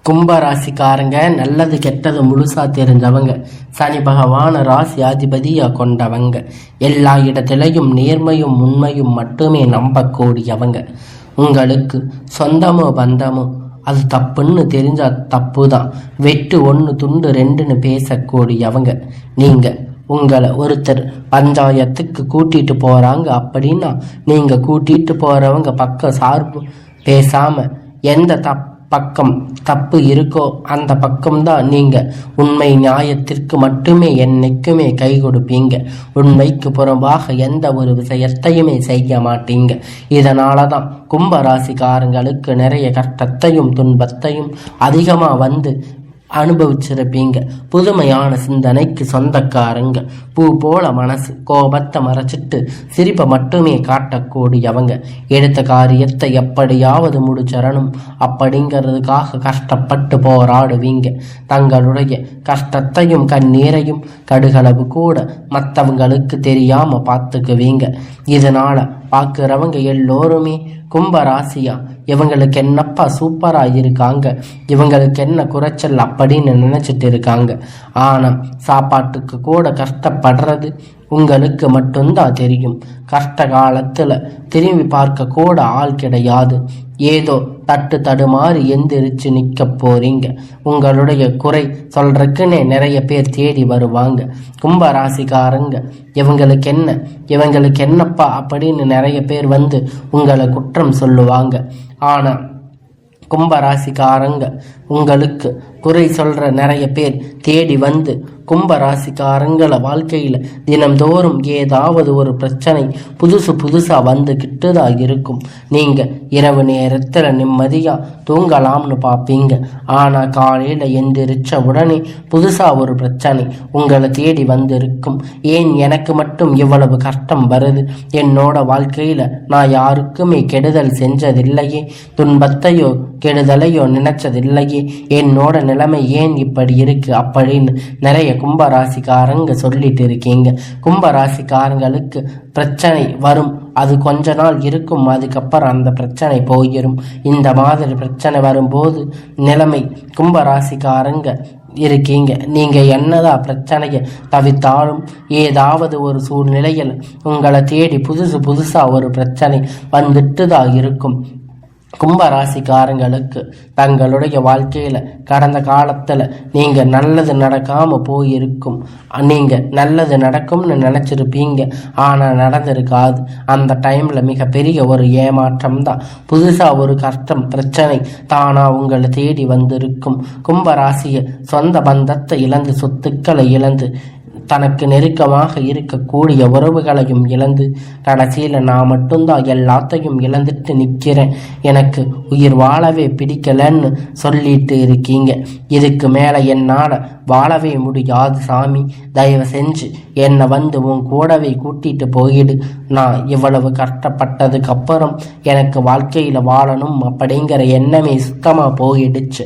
கும்பராசிக்காரங்க நல்லது கெட்டது முழுசா தெரிஞ்சவங்க, சனி பகவான ராசி அதிபதியா கொண்டவங்க, எல்லா இடத்திலையும் நேர்மையும் உண்மையும் மட்டுமே நம்பக்கூடியவங்க. உங்களுக்கு சொந்தமோ பந்தமோ அது தப்புன்னு தெரிஞ்சா தப்பு தான், வெட்டு ஒன்று துண்டு ரெண்டுன்னு பேசக்கூடியவங்க. நீங்க உங்களை ஒருத்தர் பஞ்சாயத்துக்கு கூட்டிட்டு போறாங்க அப்படின்னா நீங்க கூட்டிட்டு போறவங்க பக்கம் சார்பு பேசாம எந்த பக்கம் தப்பு இருக்கோ அந்த பக்கம்தான் நீங்க உண்மை நியாயத்திற்கு மட்டுமே என்னைக்குமே கை கொடுப்பீங்க. உண்மைக்கு புறம்பாக எந்த ஒரு விஷயத்தையுமே செய்ய மாட்டீங்க. இதனாலதான் கும்பராசிக்காரங்களுக்கு நிறைய கஷ்டத்தையும் துன்பத்தையும் அதிகமா வந்து அனுபவிச்சிருப்பீங்க. புதுமையான சிந்தனைக்கு சொந்தக்காரங்க, பூ போல மனசு, கோபத்தை மறைச்சிட்டு சிரிப்பை மட்டுமே காட்டக்கூடியவங்க. எடுத்த காரியத்தை எப்படியாவது முடிச்சிடணும் அப்படிங்கிறதுக்காக கஷ்டப்பட்டு போராடுவீங்க. தங்களுடைய கஷ்டத்தையும் கண்ணீரையும் கடுகளவு கூட மற்றவங்களுக்கு தெரியாம பார்த்துக்குவீங்க. இதனால பார்க்குறவங்க எல்லோருமே கும்பராசியா இவங்களுக்கு என்னப்பா சூப்பரா இருக்காங்க, இவங்களுக்கு என்ன குறைச்சல் அப்படின்னு நினைச்சிட்டு இருக்காங்க. ஆனா சாப்பாட்டுக்கு கூட கஷ்டப்படுறது உங்களுக்கு மட்டும்தான் தெரியும். கஷ்ட காலத்துல திரும்பி பார்க்க கூட ஆள் கிடையாது. ஏதோ தட்டு தடுமாறி எந்திரிச்சு நிக்க போறீங்க. உங்களுடைய குறை சொல்றதுக்குன்னே நிறைய பேர் தேடி வருவாங்க. கும்பராசிக்காரங்க இவங்களுக்கு என்னப்பா அப்படின்னு நிறைய பேர் வந்து உங்களை குற்றம் சொல்லுவாங்க. ஆனா கும்பராசிக்காரங்க உங்களுக்கு குறை சொல்ற நிறைய பேர் தேடி வந்து கும்பராசிக்காரங்கள வாழ்க்கையில தினம்தோறும் ஏதாவது ஒரு பிரச்சனை புதுசா வந்துகிட்டு தான் இருக்கும். நீங்க இரவு நேரத்துல நிம்மதியா தூங்கலாம்னு பார்ப்பீங்க. ஆனா காலையில எந்திரிச்ச உடனே புதுசா ஒரு பிரச்சனை உங்களை தேடி வந்திருக்கும். ஏன் எனக்கு மட்டும் இவ்வளவு கஷ்டம் வருது? என்னோட வாழ்க்கையில நான் யாருக்குமே கெடுதல் செஞ்சதில்லையே, துன்பத்தையோ கெடுதலையோ நினைச்சதில்லையே, என்னோட நிலைமை ஏன் இப்படி இருக்கு அப்படின்னு நிறைய கும்பராசிக்காரங்க சொல்லிட்டு இருக்கீங்க. கும்பராசிக்காரங்களுக்கு பிரச்சனை வரும், அது கொஞ்ச நாள் இருக்கும், அதுக்கப்புறம் அந்த பிரச்சனை போயிடும். இந்த மாதிரி பிரச்சனை வரும்போது நிலைமை கும்பராசிக்காரங்க இருக்கீங்க. நீங்க என்னதான் பிரச்சனையை தவிர்த்தாலும் ஏதாவது ஒரு சூழ்நிலையில் உங்களை தேடி புதுசா ஒரு பிரச்சனை வந்துட்டு தான் இருக்கும். கும்பராசிக்காரங்களுக்கு தங்களுடைய வாழ்க்கையில கடந்த காலத்துல நீங்க நல்லது நடக்காம போயிருக்கும். நீங்க நல்லது நடக்கும்னு நினைச்சிருப்பீங்க, ஆனா நடந்திருக்காது. அந்த டைம்ல மிகப்பெரிய ஒரு ஏமாற்றம் தான், புதுசா ஒரு கஷ்டம் பிரச்சனை தானா உங்களை தேடி வந்திருக்கும். கும்பராசிய சொந்த பந்தத்தை இழந்து, சொத்துக்களை இழந்து, தனக்கு நெருக்கமாக இருக்கக்கூடிய உறவுகளையும் இழந்து, கடைசியில் நான் மட்டும்தான் எல்லாத்தையும் இழந்துட்டு நிற்கிறேன், எனக்கு உயிர் வாழவே பிடிக்கலன்னு சொல்லிட்டு இருக்கீங்க. இதுக்கு மேலே என்னால் வாழவே முடியாது சாமி, தயவு செஞ்சு என்னை வந்து உன் கூடவே கூட்டிட்டு போயிடு. நான் இவ்வளவு கஷ்டப்பட்டதுக்கு அப்புறம் எனக்கு வாழ்க்கையில் வாழணும் அப்படிங்கிற எண்ணமே சுத்தமாக போயிடுச்சு.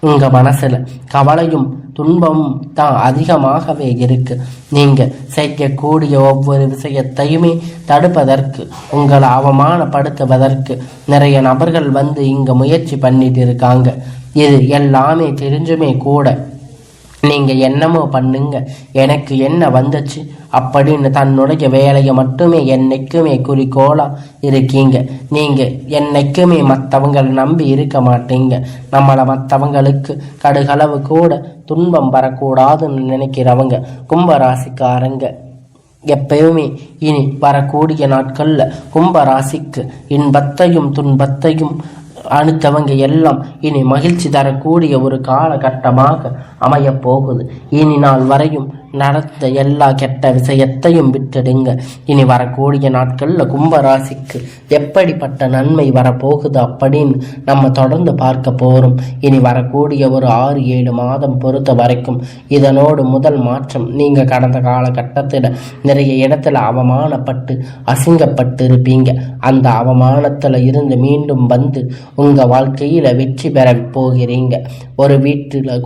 உங்க மனசுல கவலையும் துன்பமும் தான் அதிகமாகவே இருக்கு. நீங்க செய்யக்கூடிய ஒவ்வொரு விஷயத்தையுமே தடுப்பதற்கு, உங்களை அவமானப்படுத்துவதற்கு நிறைய நபர்கள் வந்து இங்க முயற்சி பண்ணிட்டு இருக்காங்க. இது எல்லாமே தெரிஞ்சுமே கூட நீங்க என்னமோ பண்ணுங்க, எனக்கு என்ன வந்துச்சு அப்படின்னு தன்னுடைய வேலையை மட்டுமே என்னைக்குமே குறிக்கோளா இருக்கீங்க. நீங்க என்னைக்குமே மற்றவங்களை நம்பி இருக்க மாட்டீங்க. நம்மளை மற்றவங்களுக்கு கடுகளவு கூட துன்பம் வரக்கூடாதுன்னு நினைக்கிறவங்க கும்பராசிக்காரங்க எப்பயுமே இனி வரக்கூடிய நாட்கள்ல கும்பராசிக்கு இன்பத்தையும் துன்பத்தையும் அடுத்தவங்க எல்லாம் இனி மகிழ்ச்சி தரக்கூடிய ஒரு காலகட்டமாக அமைய போகுது. இனி நாள் வரையும் நடந்த எல்லா கெட்ட விஷயத்தையும் விட்டுடுங்க. இனி வரக்கூடிய நாட்கள்ல கும்பராசிக்கு எப்படிப்பட்ட நன்மை வரப்போகுது அப்படின்னு நம்ம தொடர்ந்து பார்க்க போறோம். இனி வரக்கூடிய ஒரு 6-7 மாதம் பொறுத்த வரைக்கும் இதனோடு முதல் மாற்றம், நீங்க கடந்த காலகட்டத்தில் நிறைய இடத்துல அவமானப்பட்டு அசிங்கப்பட்டு இருப்பீங்க. அந்த அவமானத்துல இருந்து மீண்டும் வந்து உங்க வாழ்க்கையில வெற்றி பெற போகிறீங்க. ஒரு வீட்டுல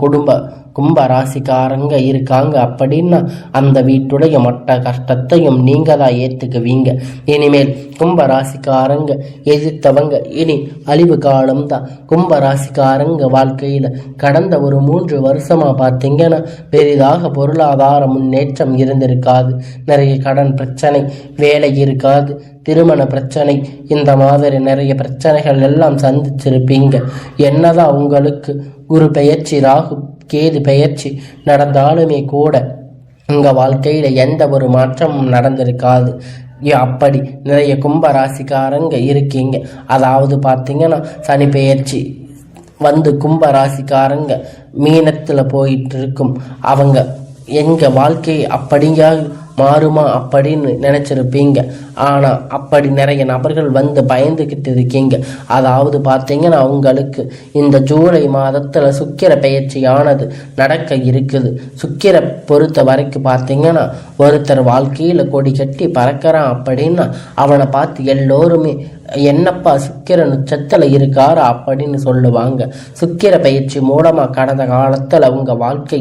கும்பராசிக்காரங்க இருக்காங்க அப்படி அப்படின்னா அந்த வீட்டுடைய மொத்த கஷ்டத்தையும் நீங்க தான் ஏற்றுக்குவீங்க. இனிமேல் கும்பராசிக்காரங்க எதிர்த்தவங்க இனி அழிவு காலம்தான். கும்பராசிக்காரங்க வாழ்க்கையில் கடந்த ஒரு 3 வருஷமா பார்த்தீங்கன்னா பெரிதாக பொருளாதார முன்னேற்றம் இருந்திருக்காது. நிறைய கடன் பிரச்சனை, வேலை இருக்காது, திருமண பிரச்சனை, இந்த மாதிரி நிறைய பிரச்சனைகள் எல்லாம் சந்திச்சிருப்பீங்க. என்னதான் உங்களுக்கு குரு பெயர்ச்சி, ராகு கேது பெயர்ச்சி நடந்தாலுமே கூட உங்கள் வாழ்க்கையில் எந்த ஒரு மாற்றமும் நடந்திருக்காது. அப்படி நிறைய கும்பராசிக்காரங்க இருக்கீங்க. அதாவது பார்த்தீங்கன்னா சனி பெயர்ச்சி வந்து கும்பராசிக்காரங்க மீனத்தில் போயிட்டு இருக்கும். அவங்க எங்கள் வாழ்க்கை அப்படியா மாறுமா அப்படின்னு நினச்சிருப்பீங்க. ஆனால் அப்படி நிறைய நபர்கள் வந்து பயந்துக்கிட்டு இருக்கீங்க. அதாவது பார்த்தீங்கன்னா உங்களுக்கு இந்த ஜூலை மாதத்தில் சுக்கிர பெயர்ச்சியானது நடக்க இருக்குது. சுக்கிர பொறுத்த வரைக்கும் பார்த்தீங்கன்னா ஒருத்தர் வாழ்க்கையில் கொடி கட்டி பறக்கிறான் அப்படின்னா அவனை பார்த்து எல்லோருமே என்னப்பா சுக்கிர நட்சத்திரத்தில் இருக்காரா அப்படின்னு சொல்லுவாங்க. சுக்கிர பயிற்சி மூலமாக கடந்த காலத்தில் உங்கள் வாழ்க்கை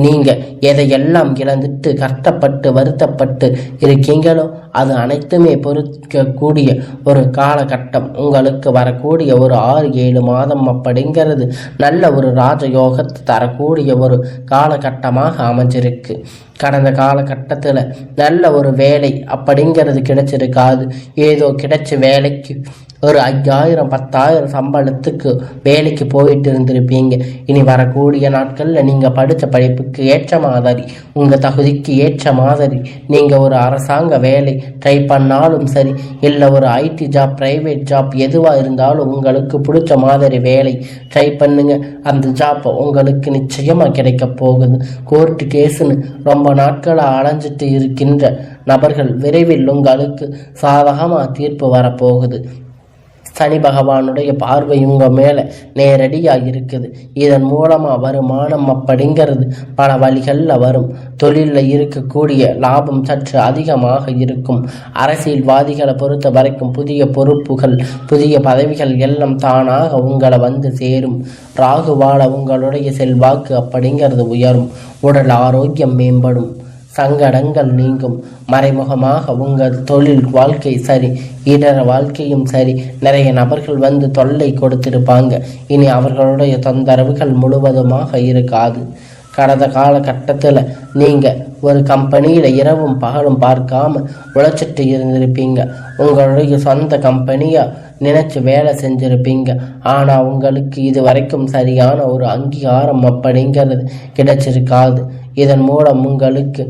நீங்கள் எதையெல்லாம் இழந்துட்டு கஷ்டப்பட்டு வருத்தப்பட்டு இருக்கீங்களோ அது அனைத்துமே பொறுக்கக்கூடிய ஒரு காலகட்டம். உங்களுக்கு வரக்கூடிய ஒரு 6-7 மாதம் அப்படிங்கிறது நல்ல ஒரு ராஜயோகத்தை தரக்கூடிய ஒரு காலகட்டமாக அமைஞ்சிருக்கு. கடந்த காலகட்டத்தில் நல்ல ஒரு வேலை அப்படிங்கிறது கிடைச்சிருக்காது. ஏதோ கிடைச்ச வேலைக்கு ஒரு 5000 10,000 சம்பளத்துக்கு வேலைக்கு போயிட்டு இருந்திருப்பீங்க. இனி வரக்கூடிய நாட்களில் நீங்கள் படித்த படிப்புக்கு ஏற்ற மாதிரி, உங்கள் தகுதிக்கு ஏற்ற மாதிரி நீங்கள் ஒரு அரசாங்க வேலை ட்ரை பண்ணாலும் சரி, இல்லை ஒரு ஐடி ஜாப், ப்ரைவேட் ஜாப் எதுவாக இருந்தாலும் உங்களுக்கு பிடிச்ச மாதிரி வேலை ட்ரை பண்ணுங்க. அந்த ஜாப் உங்களுக்கு நிச்சயமாக கிடைக்க போகுது. கோர்ட்டு கேஸுன்னு ரொம்ப நாட்களாக அலைஞ்சிட்டு இருக்கின்ற நபர்கள் விரைவில் உங்களுக்கு சாதகமாக தீர்ப்பு வரப்போகுது. சனி பகவானுடைய பார்வை உங்கள் மேலே நேரடியாக இருக்குது. இதன் மூலமாக வருமானம் அப்படிங்கிறது பல வழிகளில் வரும். தொழிலில் இருக்கக்கூடிய லாபம் சற்று அதிகமாக இருக்கும். அரசியல்வாதிகளை பொறுத்த வரைக்கும் புதிய பொறுப்புகள், புதிய பதவிகள் எல்லாம் தானாக உங்களை வந்து சேரும். ராகுவால உங்களுடைய செல்வாக்கு அப்படிங்கிறது உயரும். உடல் ஆரோக்கியம் மேம்படும். சங்கடங்கள் நீங்கும். மறைமுகமாக உங்கள் தொழில் வாழ்க்கை சரி, இடர வாழ்க்கையும் சரி, நிறைய நபர்கள் வந்து தொல்லை கொடுத்திருப்பாங்க. இனி அவர்களுடைய தொந்தரவுகள் முழுவதுமாக இருக்காது. கடந்த காலகட்டத்தில் நீங்கள் ஒரு கம்பெனியில் இரவும் பகலும் பார்க்காம உழைச்சிட்டு இருந்திருப்பீங்க. உங்களுடைய சொந்த கம்பெனியாக நினச்சி வேலை செஞ்சுருப்பீங்க. ஆனால் உங்களுக்கு இது வரைக்கும் சரியான ஒரு அங்கீகாரம் அப்படிங்கிறது கிடைச்சிருக்காது. இதன் மூலம் உங்களுக்கு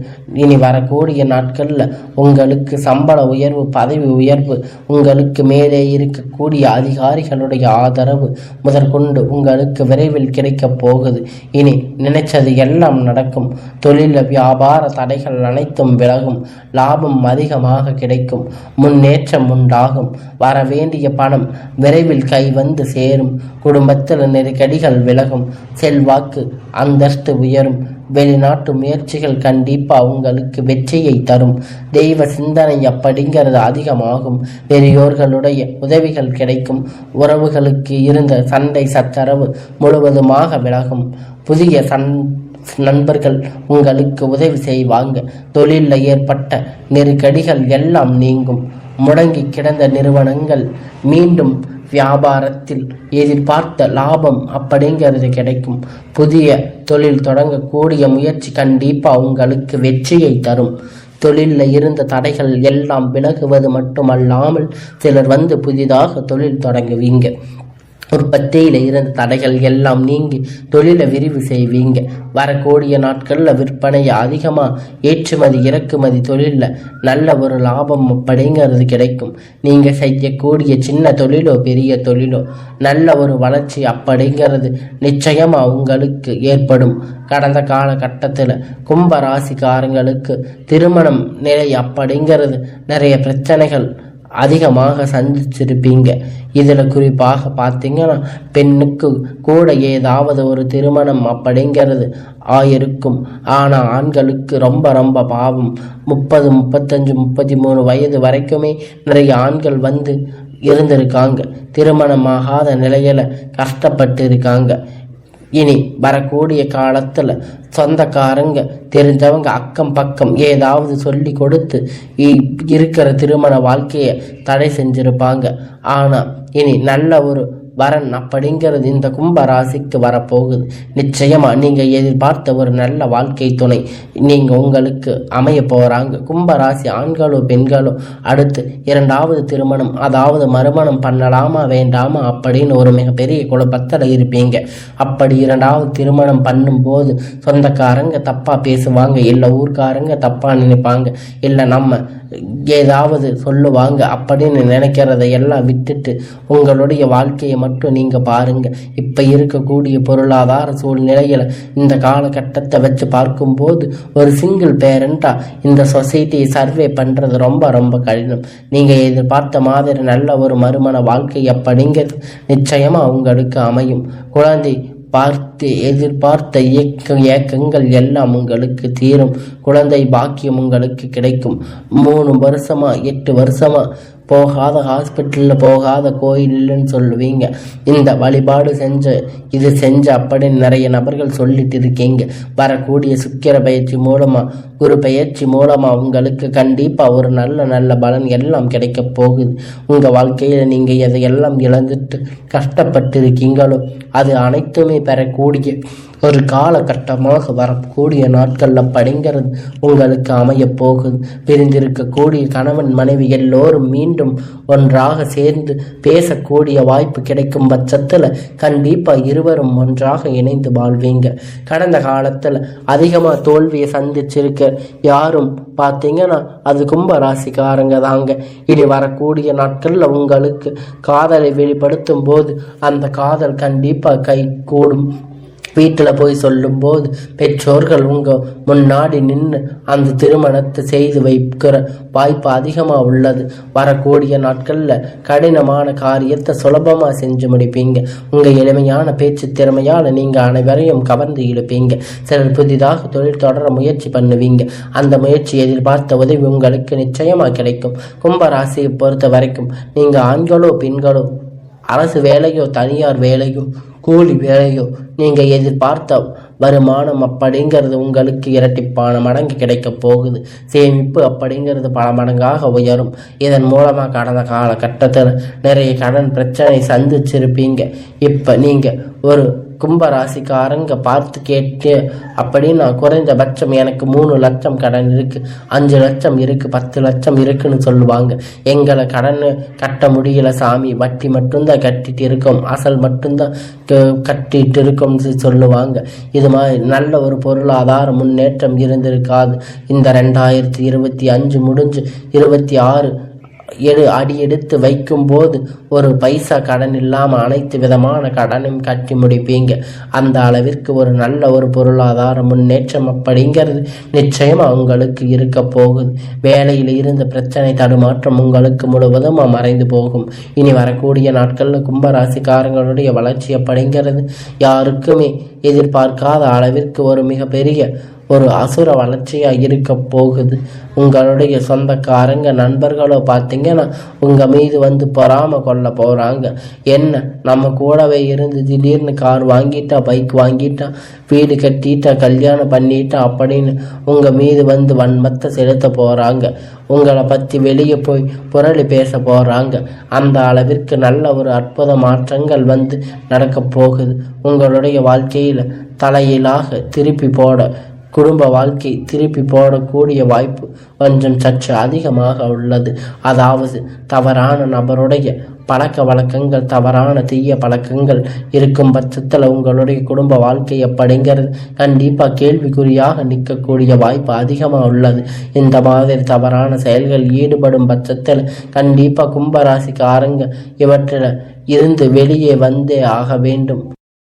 இனி வரக்கூடிய நாட்களில் உங்களுக்கு சம்பள உயர்வு, பதவி உயர்வு, உங்களுக்கு மேலே இருக்கக்கூடிய அதிகாரிகளுடைய ஆதரவு முதற்கொண்டு உங்களுக்கு விரைவில் கிடைக்கப் போகுது. இனி நினைச்சது எல்லாம் நடக்கும். தொழில் வியாபார தடைகள் அனைத்தும் விலகும். லாபம் அதிகமாக கிடைக்கும். முன்னேற்றம் உண்டாகும். வரவேண்டிய பணம் விரைவில் கை வந்து சேரும். குடும்பத்தில் நெருக்கடிகள் விலகும். செல்வாக்கு அந்தஸ்து உயரும். வெளிநாட்டு முயற்சிகள் கண்டிப்பாக உங்களுக்கு வெற்றியை தரும். தெய்வ சிந்தனை அப்படிங்கிறது அதிகமாகும். பெரியோர்களுடைய உதவிகள் கிடைக்கும். உறவுகளுக்கு இருந்த சண்டை சச்சரவு முழுவதுமாக விலகும். புதிய நண்பர்கள் உங்களுக்கு உதவி செய்வாங்க. தொழிலில் ஏற்பட்ட நெருக்கடிகள் எல்லாம் நீங்கும். முடங்கி கிடந்த நிறுவனங்கள் மீண்டும் வியாபாரத்தில் எதிர்பார்த்த லாபம் அப்படிங்கிறது கிடைக்கும். புதிய தொழில் தொடங்கக்கூடிய முயற்சி கண்டிப்பாக உங்களுக்கு வெற்றியை தரும். தொழிலில் இருந்த தடைகள் எல்லாம் விலகுவது மட்டுமல்லாமல் சிலர் வந்து புதிதாக தொழில் தொடங்குவீங்க. உற்பத்தியில் இருந்த தடைகள் எல்லாம் நீங்கி தொழிலை விரிவு செய்வீங்க. வரக்கூடிய நாட்களில் விற்பனையை அதிகமாக ஏற்றுமதி இறக்குமதி தொழிலில் நல்ல ஒரு லாபம் அப்படிங்கிறது கிடைக்கும். நீங்கள் செய்யக்கூடிய சின்ன தொழிலோ பெரிய தொழிலோ நல்ல ஒரு வளர்ச்சி அப்படிங்கிறது நிச்சயமாக உங்களுக்கு ஏற்படும். கடந்த காலகட்டத்தில் கும்பராசிக்காரங்களுக்கு திருமணம் நிலை அப்படிங்கிறது நிறைய பிரச்சனைகள் அதிகமாக சந்திச்சிருப்பீங்க. இதில் குறிப்பாக பார்த்தீங்கன்னா பெண்ணுக்கு கூட ஏதாவது ஒரு திருமணம் அப்படிங்கிறது ஆயிருக்கும். ஆனால் ஆண்களுக்கு ரொம்ப ரொம்ப பாவம். 30, 35, 33 வயது வரைக்குமே நிறைய ஆண்கள் வந்து இருந்திருக்காங்க. திருமணமாகாத நிலையில் கஷ்டப்பட்டு இருக்காங்க. இனி வரக்கூடிய காலத்தில் சொந்தக்காரங்க தெரிஞ்சவங்க அக்கம் பக்கம் ஏதாவது சொல்லி கொடுத்து இருக்கிற திருமண வாழ்க்கையை தடை செஞ்சிருப்பாங்க. ஆனால் இனி நல்ல ஒரு வரன் அப்படிங்கிறது இந்த கும்ப ராசிக்கு வரப்போகுது. நிச்சயமா நீங்க எதிர்பார்த்த ஒரு நல்ல வாழ்க்கை துணை நீங்க உங்களுக்கு அமைய போறாங்க. கும்ப ராசி ஆண்களோ பெண்களோ அடுத்து இரண்டாவது திருமணம் அதாவது மறுமணம் பண்ணலாமா வேண்டாமா அப்படின்னு ஒரு மிகப்பெரிய குழப்பத்தில் இருப்பீங்க. அப்படி இரண்டாவது திருமணம் பண்ணும்போது சொந்தக்காரங்க தப்பா பேசுவாங்க, இல்லை ஊர்க்காரங்க தப்பா நினைப்பாங்க, இல்லை நம்ம ஏதாவது சொல்லுவாங்க அப்படின்னு நினைக்கிறத எல்லாம் விட்டுட்டு உங்களுடைய வாழ்க்கையை மட்டும் நீங்க பாருங்க. இப்ப இருக்கக்கூடிய பொருளாதார சூழ்நிலையில இந்த காலகட்டத்தை வச்சு பார்க்கும்போது ஒரு சிங்கிள் பேரண்டா இந்த சொசைட்டியை சர்வே பண்றது ரொம்ப ரொம்ப கடினம். நீங்க எதிர்பார்த்த மாதிரி நல்ல ஒரு மறுமண வாழ்க்கை அப்படிங்கிறது நிச்சயமா உங்களுக்கு அமையும். குழந்தை பார்த்து எதிர்பார்த்த ஏக்கங்கள் எல்லாம் உங்களுக்கு தீரும். குழந்தை பாக்கியம் உங்களுக்கு கிடைக்கும். 3 வருஷமா 8 வருஷமா போகாத ஹாஸ்பிட்டலில் போகாத கோயில் இல்லைன்னு சொல்லுவீங்க. இந்த வழிபாடு இது செஞ்ச அப்படின்னு நிறைய நபர்கள் சொல்லிட்டு இருக்கீங்க. வரக்கூடிய சுக்கிர பயிற்சி மூலமாக குரு பயிற்சி மூலமாக உங்களுக்கு கண்டிப்பாக ஒரு நல்ல நல்ல பலன் எல்லாம் கிடைக்க போகுது. உங்கள் வாழ்க்கையில் நீங்கள் எதையெல்லாம் இழந்துட்டு கஷ்டப்பட்டு இருக்கீங்களோ அது அனைத்துமே பெறக்கூடிய ஒரு காலகட்டமாக வரக்கூடிய நாட்களில் அப்படிங்கிறது உங்களுக்கு அமைய போகுது. பிரிந்திருக்கக்கூடிய கணவன் மனைவி எல்லோரும் மீண்டும் ஒன்றாக சேர்ந்து பேசக்கூடிய வாய்ப்பு கிடைக்கும் பட்சத்தில் கண்டிப்பாக இருவரும் ஒன்றாக இணைந்து வாழ்வீங்க. கடந்த காலத்தில் அதிகமாக தோல்வியை சந்திச்சிருக்க யாரும் பார்த்தீங்கன்னா அது கும்ப ராசிக்காரங்க தாங்க. இனி வரக்கூடிய நாட்களில் உங்களுக்கு காதலை வெளிப்படுத்தும் போது அந்த காதல் கண்டிப்பாக கை கூடும். வீட்டில் போய் சொல்லும்போது பெற்றோர்கள் உங்கள் முன்னாடி நின்று அந்த திருமணத்தை செய்து வைக்கிற வாய்ப்பு அதிகமாக உள்ளது. வரக்கூடிய நாட்களில் கடினமான காரியத்தை சுலபமாக செஞ்சு முடிப்பீங்க. உங்கள் எளிமையான பேச்சு திறமையால் நீங்கள் அனைவரையும் கவர்ந்து இழுப்பீங்க. சிலர் புதிதாக தொழில் தொடர முயற்சி பண்ணுவீங்க. அந்த முயற்சி எதிர்பார்த்த உதவி உங்களுக்கு நிச்சயமாக கிடைக்கும். கும்பராசியை பொறுத்த வரைக்கும் நீங்கள் ஆண்களோ பெண்களோ அரசு வேலையோ தனியார் வேலையோ கூலி வேலையோ நீங்கள் எதிர்பார்த்த வருமானம் அப்படிங்கிறது உங்களுக்கு இரட்டிப்பான மடங்கு கிடைக்க போகுது. சேமிப்பு அப்படிங்கிறது பல மடங்காக உயரும். இதன் மூலமாக கடந்த காலகட்டத்தில் நிறைய கடன் பிரச்சனை சந்திச்சிருப்பீங்க. இப்போ நீங்கள் ஒரு கும்பராசிக்காரங்க பார்த்து கேட்டு அப்படின்னா குறைந்தபட்சம் எனக்கு 3 லட்சம் கடன் இருக்கு, 5 லட்சம் இருக்கு, 10 லட்சம் இருக்குன்னு சொல்லுவாங்க. எங்களை கடன் கட்ட முடியல சாமி, வட்டி மட்டும்தான் கட்டிட்டு இருக்கோம், அசல் மட்டும்தான் கட்டிட்டு இருக்கோம்னு சொல்லுவாங்க. இது மாதிரி நல்ல ஒரு பொருளாதார முன்னேற்றம் இருந்திருக்காது. இந்த 2025 முடிஞ்சு 26 அடி எடுத்து வைக்கும் போது ஒரு பைசா கடன் இல்லாமல் அனைத்து விதமான கடனையும் கட்டி முடிப்பீங்க. அந்த அளவிற்கு ஒரு நல்ல ஒரு பொருளாதார முன்னேற்றம் அப்படிங்கிறது நிச்சயமாக உங்களுக்கு இருக்க போகுது. வேலையில் இருந்த பிரச்சனை தடுமாற்றம் உங்களுக்கு முழுவதும் மறைந்து போகும். இனி வரக்கூடிய நாட்களில் கும்பராசிக்காரங்களுடைய வளர்ச்சி அப்படிங்கிறது யாருக்குமே எதிர்பார்க்காத அளவிற்கு ஒரு மிகப்பெரிய ஒரு அசுர வளர்ச்சியாக இருக்க போகுது. உங்களுடைய சொந்தக்காரங்க நண்பர்களோ பார்த்தீங்கன்னா உங்கள் மீது வந்து பொறாம கொள்ள போகிறாங்க. என்ன நம்ம கூடவே இருந்து திடீர்னு கார் வாங்கிட்டா, பைக் வாங்கிட்டா, வீடு கட்டிட்டா, கல்யாணம் பண்ணிட்டா அப்படின்னு உங்கள் மீது வந்து வன்மத்தை செலுத்த போகிறாங்க. உங்களை பற்றி வெளியே போய் புரளி பேச போகிறாங்க. அந்த அளவிற்கு நல்ல ஒரு அற்புத மாற்றங்கள் வந்து நடக்க போகுது. உங்களுடைய வாழ்க்கையில் தலையிலாக திருப்பி போட குடும்ப வாழ்க்கை திருப்பி போடக்கூடிய வாய்ப்பு கொஞ்சம் சற்று அதிகமாக உள்ளது. அதாவது தவறான நபருடைய பழக்க வழக்கங்கள், தவறான தீய பழக்கங்கள் இருக்கும் பட்சத்தில் உங்களுடைய குடும்ப வாழ்க்கை அப்படிங்கிறது கண்டிப்பாக கேள்விக்குறியாக நிற்கக்கூடிய வாய்ப்பு அதிகமாக உள்ளது. இந்த மாதிரி தவறான செயல்கள் ஈடுபடும் பட்சத்தில் கண்டிப்பாக கும்பராசிக்காரங்க இவற்றில் இருந்து வெளியே வந்தே ஆக வேண்டும்.